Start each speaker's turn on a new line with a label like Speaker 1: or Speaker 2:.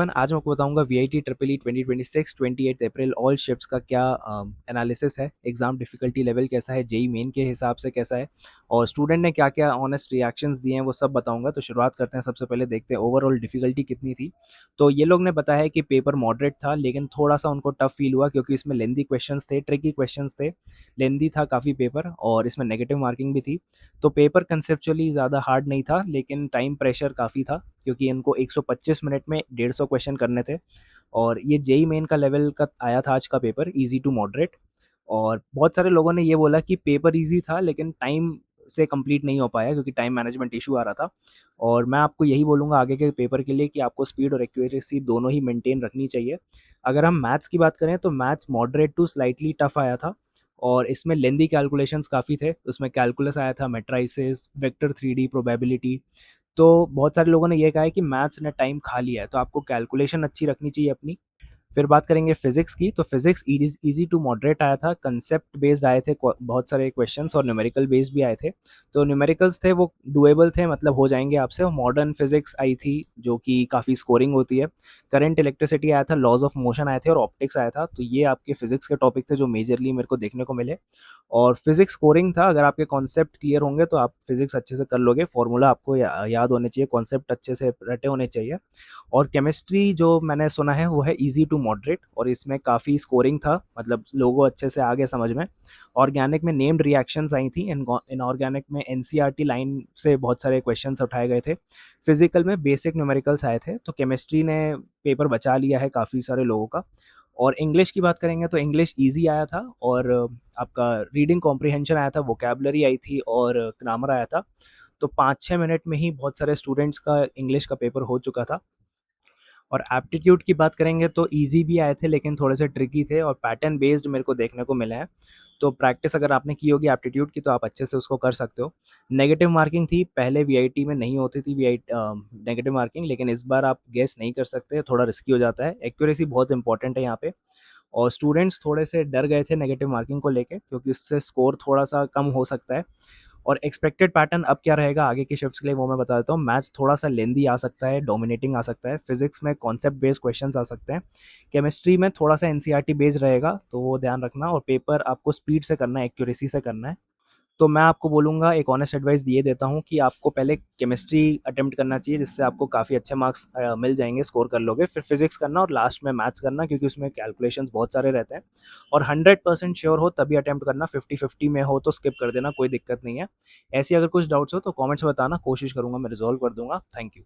Speaker 1: आज मैं आपको बताऊंगा वीआईटी ट्रिपल ई 2026 28 अप्रैल ऑल शिफ्ट्स का क्या एनालिसिस है। एग्जाम डिफिकल्टी लेवल कैसा है, जेई मेन के हिसाब से कैसा है और स्टूडेंट ने क्या क्या ऑनेस्ट रिएक्शंस दिए हैं वो सब बताऊंगा। तो शुरुआत करते हैं। सबसे पहले देखते हैं ओवरऑल डिफिकल्टी कितनी थी। तो ये लोग ने बताया है कि पेपर मॉडरेट था, लेकिन थोड़ा सा उनको टफ फील हुआ क्योंकि इसमें लेंदी क्वेश्चंस थे, ट्रिकी क्वेश्चंस थे, लेंदी था काफ़ी पेपर और इसमें नेगेटिव मार्किंग भी थी। तो पेपर कंसेप्चुअली ज़्यादा हार्ड नहीं था, लेकिन टाइम प्रेशर काफ़ी था क्योंकि इनको 125 मिनट में 150 क्वेश्चन करने थे। और ये जेई मेन का लेवल का आया था आज का पेपर, इजी टू मॉडरेट। और बहुत सारे लोगों ने ये बोला कि पेपर इजी था लेकिन टाइम से कंप्लीट नहीं हो पाया क्योंकि टाइम मैनेजमेंट इशू आ रहा था। और मैं आपको यही बोलूँगा आगे के पेपर के लिए कि आपको स्पीड और एक्यूरेसी दोनों ही मेंटेन रखनी चाहिए। अगर हम मैथ्स की बात करें तो maths moderate to slightly tough आया था और इसमें लेंदी कैलकुलेशंस काफ़ी थे। उसमें कैलकुलस आया था, मैट्राइसेस, वेक्टर 3D, प्रोबेबिलिटी। तो बहुत सारे लोगों ने ये कहा है कि मैथ्स ने टाइम खा लिया है, तो आपको कैलकुलेशन अच्छी रखनी चाहिए अपनी। फिर बात करेंगे फिजिक्स की, तो फिजिक्स इजी टू मॉडरेट आया था, कंसेप्ट बेस्ड आए थे बहुत सारे क्वेश्चंस और न्यूमेरिकल बेस्ड भी आए थे। तो न्यूमेरिकल्स थे वो डुएबल थे, मतलब हो जाएंगे आपसे। और मॉडर्न फिजिक्स आई थी जो कि काफ़ी स्कोरिंग होती है। करंट इलेक्ट्रिसिटी आया था, लॉज ऑफ मोशन आए थे और ऑप्टिक्स आया था। तो ये आपके फिजिक्स के टॉपिक थे जो मेजरली मेरे को देखने को मिले। और फिजिक्स स्कोरिंग था, अगर आपके कॉन्सेप्ट क्लियर होंगे तो आप फिजिक्स अच्छे से कर लोगे। फॉर्मूला आपको याद होने चाहिए, कॉन्सेप्ट अच्छे से रटे होने चाहिए। और केमिस्ट्री जो मैंने सुना है वो है इजी टू मॉडरेट और इसमें काफ़ी स्कोरिंग था, मतलब लोगों अच्छे से आ गए समझ में। ऑर्गेनिक में नेम्ड रिएक्शंस आई थी, इनऑर्गेनिक में एनसीईआरटी लाइन से बहुत सारे क्वेश्चंस उठाए गए थे। फिजिकल में बेसिक न्यूमेरिकल्स आए थे। तो केमिस्ट्री ने पेपर बचा लिया है काफ़ी सारे लोगों का। और इंग्लिश की बात करेंगे तो इंग्लिश इजी आया था और आपका रीडिंग कॉम्प्रिहेंशन आया था, वोकेबलरी आई थी और ग्रामर आया था। तो 5-6 मिनट में ही बहुत सारे स्टूडेंट्स का इंग्लिश का पेपर हो चुका था। और एप्टीट्यूड की बात करेंगे तो इजी भी आए थे लेकिन थोड़े से ट्रिकी थे और पैटर्न बेस्ड मेरे को देखने को मिला है। तो प्रैक्टिस अगर आपने की होगी एप्टीट्यूड की तो आप अच्छे से उसको कर सकते हो। नेगेटिव मार्किंग थी, पहले वीआईटी में नहीं होती थी नेगेटिव मार्किंग, लेकिन इस बार आप गेस नहीं कर सकते, थोड़ा रिस्की हो जाता है। एक्यूरेसी बहुत इंपॉर्टेंट है यहाँ पे। और स्टूडेंट्स थोड़े से डर गए थे नेगेटिव मार्किंग को लेके क्योंकि उससे स्कोर थोड़ा सा कम हो सकता है। और एक्सपेक्टेड पैटर्न अब क्या रहेगा आगे की शिफ्ट्स के लिए वो मैं बता देता हूँ। मैथ्स थोड़ा सा लेंदी आ सकता है, डोमिनेटिंग आ सकता है। फिजिक्स में कॉन्सेप्ट बेस्ड क्वेश्चंस आ सकते हैं। केमिस्ट्री में थोड़ा सा एनसीईआरटी बेस्ड रहेगा, तो वो ध्यान रखना। और पेपर आपको स्पीड से करना है, एक्यूरेसी से करना है। तो मैं आपको बोलूँगा, एक ऑनेस्ट एडवाइस दिए देता हूँ कि आपको पहले केमिस्ट्री अटेम्प्ट करना चाहिए जिससे आपको काफ़ी अच्छे मार्क्स मिल जाएंगे, स्कोर कर लोगे। फिर फिजिक्स करना और लास्ट में मैथ्स करना क्योंकि उसमें कैलकुलेशंस बहुत सारे रहते हैं। और 100% श्योर हो तभी अटेम्प्ट करना, 50-50 में हो तो स्किप कर देना, कोई दिक्कत नहीं है। ऐसी अगर कुछ डाउट्स हो तो कॉमेंट्स में बताना, कोशिश करूँगा मैं रिजॉल्व कर दूंगा। Thank you.